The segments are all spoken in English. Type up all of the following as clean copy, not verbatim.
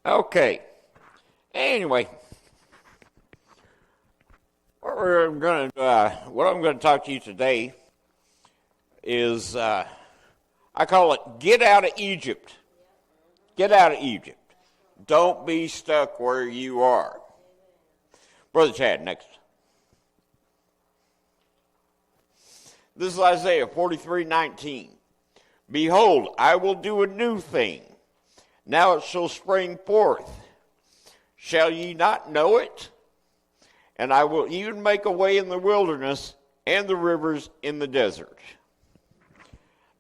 Okay. Anyway, what I'm going to talk to you today is I call it "Get Out of Egypt." Get out of Egypt. Don't be stuck where you are. Brother Chad, next. This is Isaiah 43:19. Behold, I will do a new thing. Now it shall spring forth. Shall ye not know it? And I will even make a way in the wilderness and the rivers in the desert.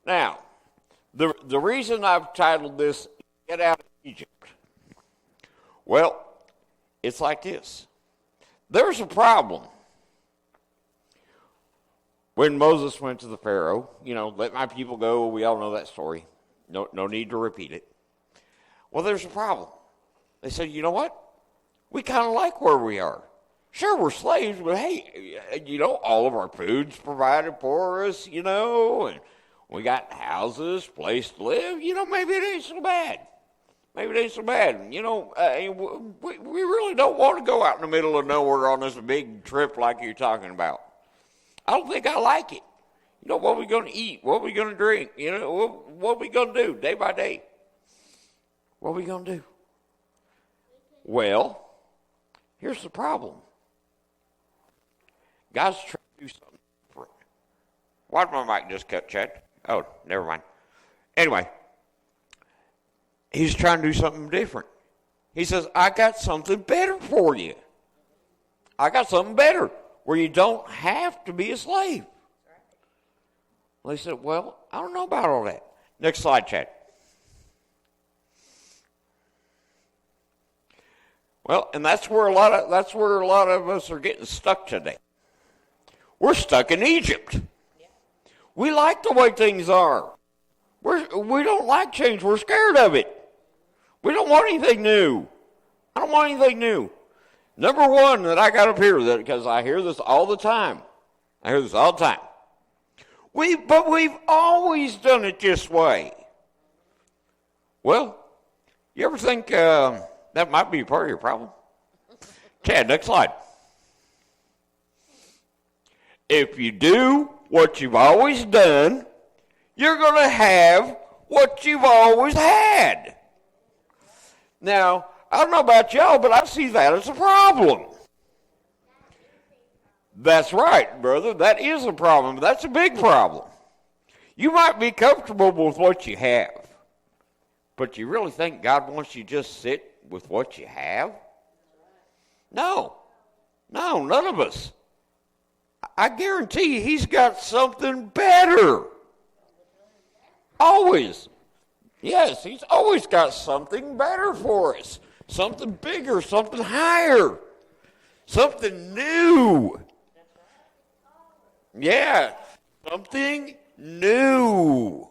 Now, the reason I've titled this, Get Out of Egypt. Well, it's like this. There's a problem. When Moses went to the Pharaoh, let my people go, we all know that story. No need to repeat it. Well, there's a problem. They said, you know what? We kind of like where we are. Sure, we're slaves, but hey, all of our food's provided for us, and we got houses, place to live. Maybe it ain't so bad. Maybe it ain't so bad. We really don't want to go out in the middle of nowhere on this big trip like you're talking about. I don't think I like it. What are we going to eat? What are we going to drink? What are we going to do day by day? What are we going to do? Well, here's the problem. God's trying to do something different. Why did my mic just cut, Chad? Oh, never mind. Anyway, he's trying to do something different. He says, I got something better for you. I got something better where you don't have to be a slave. Well, they said, well, I don't know about all that. Next slide, Chad. Well, and that's where a lot of us are getting stuck today. We're stuck in Egypt. We like the way things are. We don't like change. We're scared of it. We don't want anything new. I don't want anything new. Number one that I got up here, because I hear this all the time. But we've always done it this way. Well, you ever think that might be part of your problem? Chad, next slide. If you do what you've always done, you're going to have what you've always had. Now, I don't know about y'all, but I see that as a problem. That's right, brother. That is a problem. That's a big problem. You might be comfortable with what you have, but you really think God wants you to just sit with what you have? No, none of us. I guarantee you he's got something better. Always. Yes, he's always got something better for us. Something bigger, something higher, something new. Yeah, something new.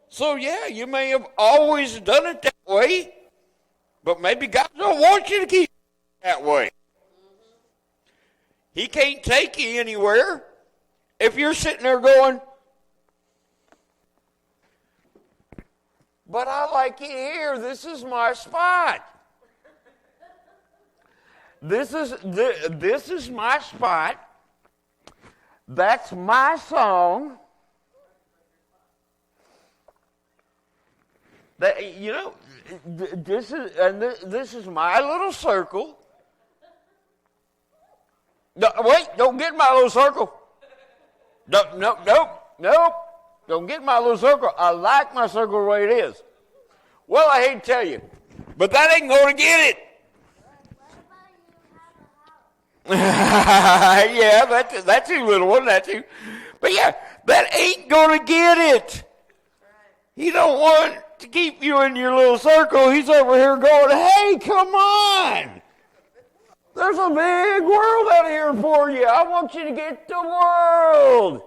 So yeah, you may have always done it that way, but maybe God don't want you to keep it that way. He can't take you anywhere if you're sitting there going, but I like it here. This is my spot. This is my spot. That's my song. This is my little circle. No, wait, don't get in my little circle. Nope. Don't get in my little circle. I like my circle the way it is. Well, I hate to tell you, but that ain't going to get it. Yeah, that's a little one, that too. But yeah, that ain't going to get it. He don't want to keep you in your little circle. He's over here going, hey, come on. There's a big world out here for you. I want you to get the world.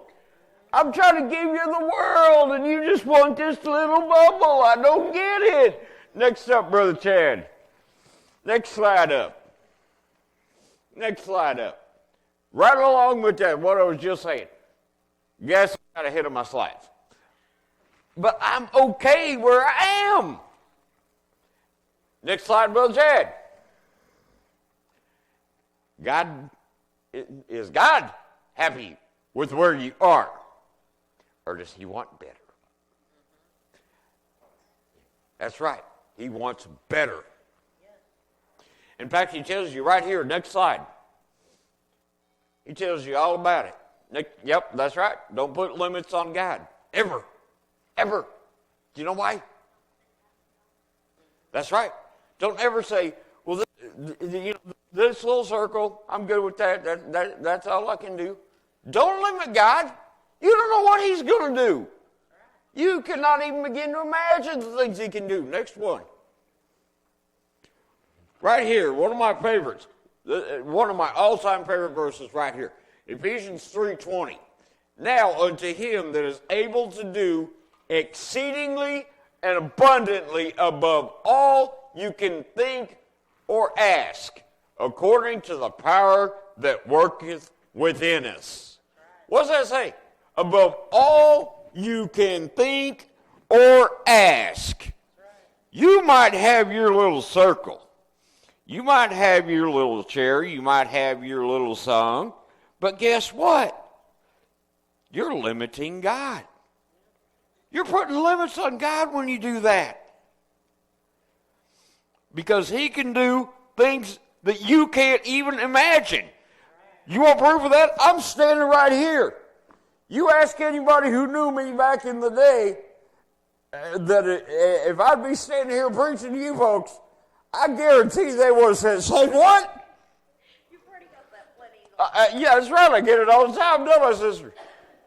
I'm trying to give you the world, and you just want this little bubble. I don't get it. Next up, Brother Chad. Next slide up. Right along with that, what I was just saying. Yes, I got ahead of my slides. But I'm okay where I am. Next slide, Brother Chad. Is God happy with where you are? Or does he want better? That's right. He wants better. In fact, he tells you right here, next slide. He tells you all about it. Yep, that's right. Don't put limits on God. Ever. Ever. Do you know why? That's right. Don't ever say, well, this little circle, I'm good with that. That's all I can do. Don't limit God. You don't know what he's going to do. You cannot even begin to imagine the things he can do. Next one. Right here, one of my favorites. One of my all-time favorite verses right here. Ephesians 3:20. Now unto him that is able to do exceedingly and abundantly above all you can think or ask, according to the power that worketh within us. What does that say? Above all you can think or ask. You might have your little circle. You might have your little chair. You might have your little song. But guess what? You're limiting God. You're putting limits on God when you do that. Because he can do things that you can't even imagine. You want proof of that? I'm standing right here. You ask anybody who knew me back in the day that if I'd be standing here preaching to you folks, I guarantee they would have said, say what? You've already got that plenty. Yeah, that's right. I get it all the time, don't I, sister?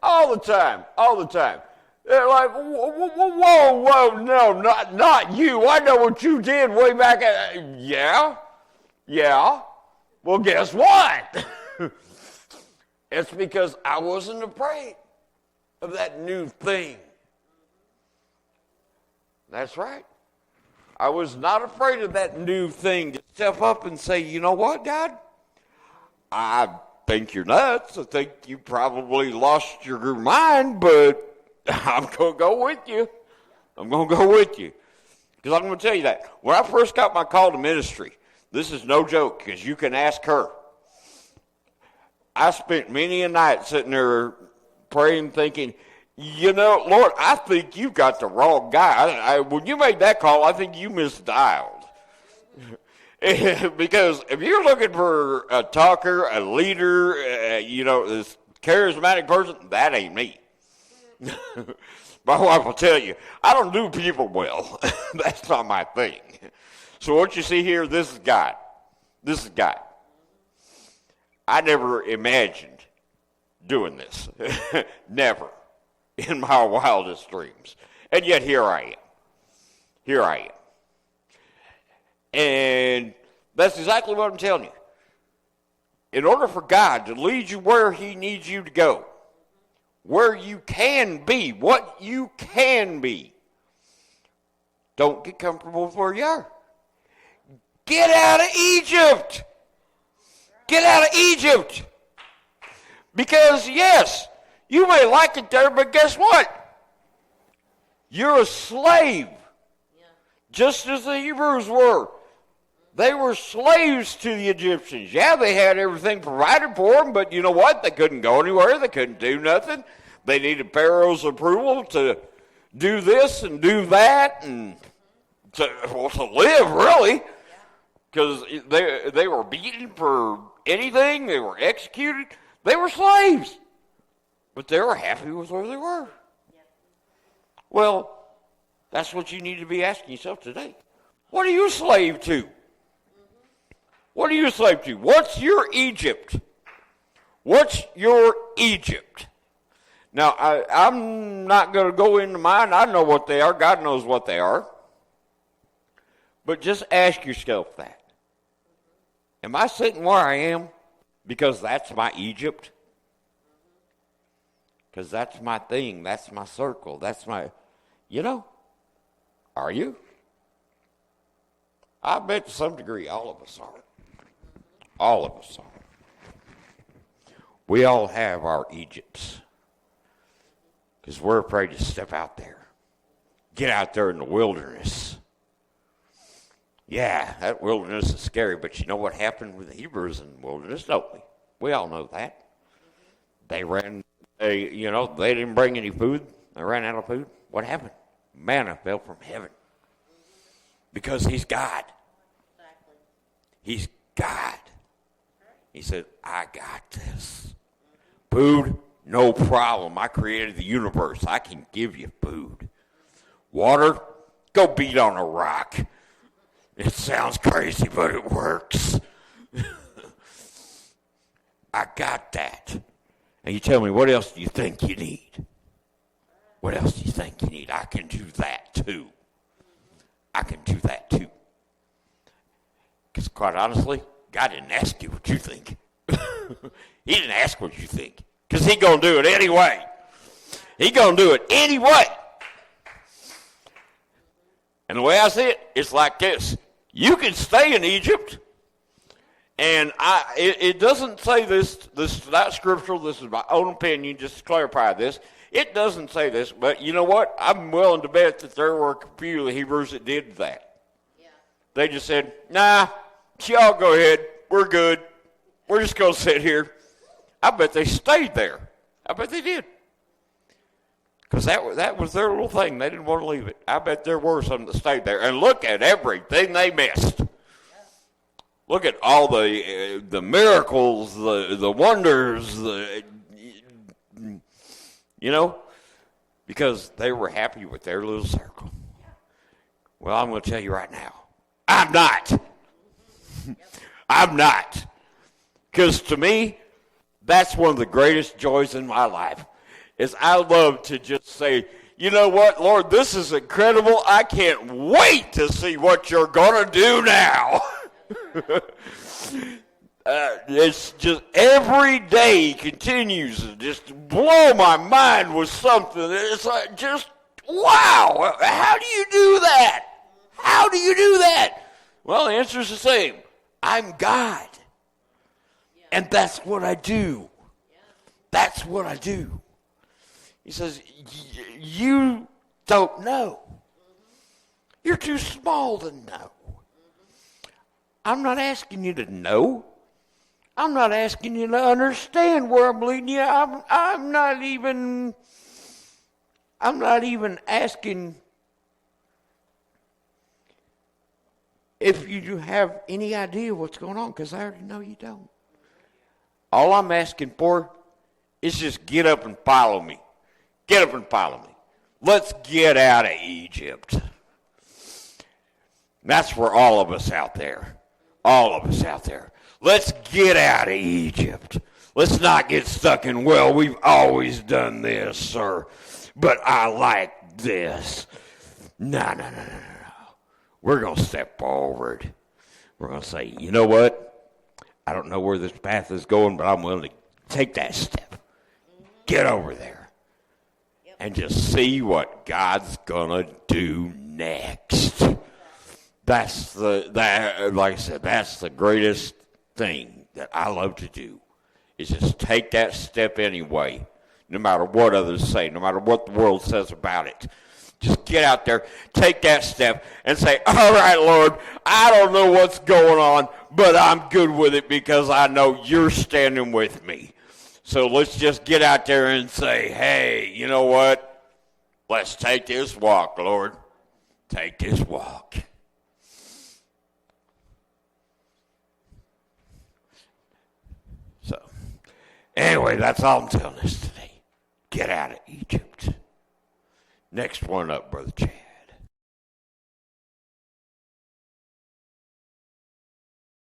All the time. All the time. They're like, whoa, no, not you. I know what you did way back. Yeah. Well, guess what? It's because I wasn't afraid of that new thing. That's right. I was not afraid of that new thing to step up and say, you know what, God? I think you're nuts. I think you probably lost your mind, but I'm going to go with you. I'm going to go with you. Because I'm going to tell you that. When I first got my call to ministry, this is no joke, because you can ask her. I spent many a night sitting there praying, thinking, you know, Lord, I think you got the wrong guy. When you made that call, I think you misdialed. Because if you're looking for a talker, a leader, this charismatic person, that ain't me. My wife will tell you, I don't do people well. That's not my thing. So what you see here, this is God. This is God. I never imagined doing this. Never. In my wildest dreams. And yet here I am. Here I am. And that's exactly what I'm telling you. In order for God to lead you where he needs you to go, where you can be, what you can be, don't get comfortable with where you are. Get out of Egypt. Get out of Egypt. Because, yes, you may like it there, but guess what? You're a slave. Yeah. Just as the Hebrews were. They were slaves to the Egyptians. Yeah, they had everything provided for them, but you know what? They couldn't go anywhere. They couldn't do nothing. They needed Pharaoh's approval to do this and do that and to live, really. Because they were beaten for anything. They were executed. They were slaves. But they were happy with where they were. Well, that's what you need to be asking yourself today. What are you a slave to? What are you a slave to? What's your Egypt? What's your Egypt? Now, I'm not going to go into mine. I know what they are. God knows what they are. But just ask yourself that. Am I sitting where I am because that's my Egypt? Because that's my thing. That's my circle. That's my, are you? I bet to some degree all of us are. All of us are. We all have our Egypts. Because we're afraid to step out there. Get out there in the wilderness. Yeah, that wilderness is scary, but you know what happened with the Hebrews in the wilderness, don't we? We all know that. They they didn't bring any food. They ran out of food. What happened? Manna fell from heaven. Because he's God. Exactly. He's God. He said, I got this. Food, no problem. I created the universe. I can give you food. Water, go beat on a rock. It sounds crazy, but it works. I got that. And you tell me, what else do you think you need? What else do you think you need? I can do that too. I can do that too. Because quite honestly, God didn't ask you what you think. He didn't ask what you think. Because he's going to do it anyway. He's going to do it anyway. And the way I see it, it's like this. You can stay in Egypt. And it doesn't say this. This is not scriptural. This is my own opinion, just to clarify this. It doesn't say this, but you know what? I'm willing to bet that there were a few of the Hebrews that did that. Yeah. They just said, nah, y'all go ahead. We're good. We're just going to sit here. I bet they stayed there. I bet they did. Because that was their little thing. They didn't want to leave it. I bet there were some that stayed there. And look at everything they missed. Look at all the miracles, the wonders, because they were happy with their little circle. Well, I'm going to tell you right now, I'm not. I'm not. Because to me, that's one of the greatest joys in my life, is I love to just say, you know what, Lord, this is incredible. I can't wait to see what you're going to do now. It's just every day continues to just blow my mind with something. It's like just, wow, how do you do that? How do you do that? Well, the answer is the same. I'm God. And that's what I do. That's what I do. He says, you don't know. You're too small to know. I'm not asking you to know. I'm not asking you to understand where I'm leading you. I'm not even asking if you have any idea what's going on, because I already know you don't. All I'm asking for is just get up and follow me. Get up and follow me. Let's get out of Egypt. That's for all of us out there. All of us out there. Let's get out of Egypt. Let's not get stuck in, well, we've always done this, sir, but I like this. No. We're going to step forward. We're going to say, you know what? I don't know where this path is going, but I'm willing to take that step. Get over there. And just see what God's going to do next. Like I said, that's the greatest thing that I love to do, is just take that step anyway, no matter what others say, no matter what the world says about it. Just get out there, take that step, and say, all right, Lord, I don't know what's going on, but I'm good with it because I know you're standing with me. So let's just get out there and say, hey, you know what? Let's take this walk, Lord. Take this walk. So, anyway, that's all I'm telling us today. Get out of Egypt. Next one up, Brother Chad.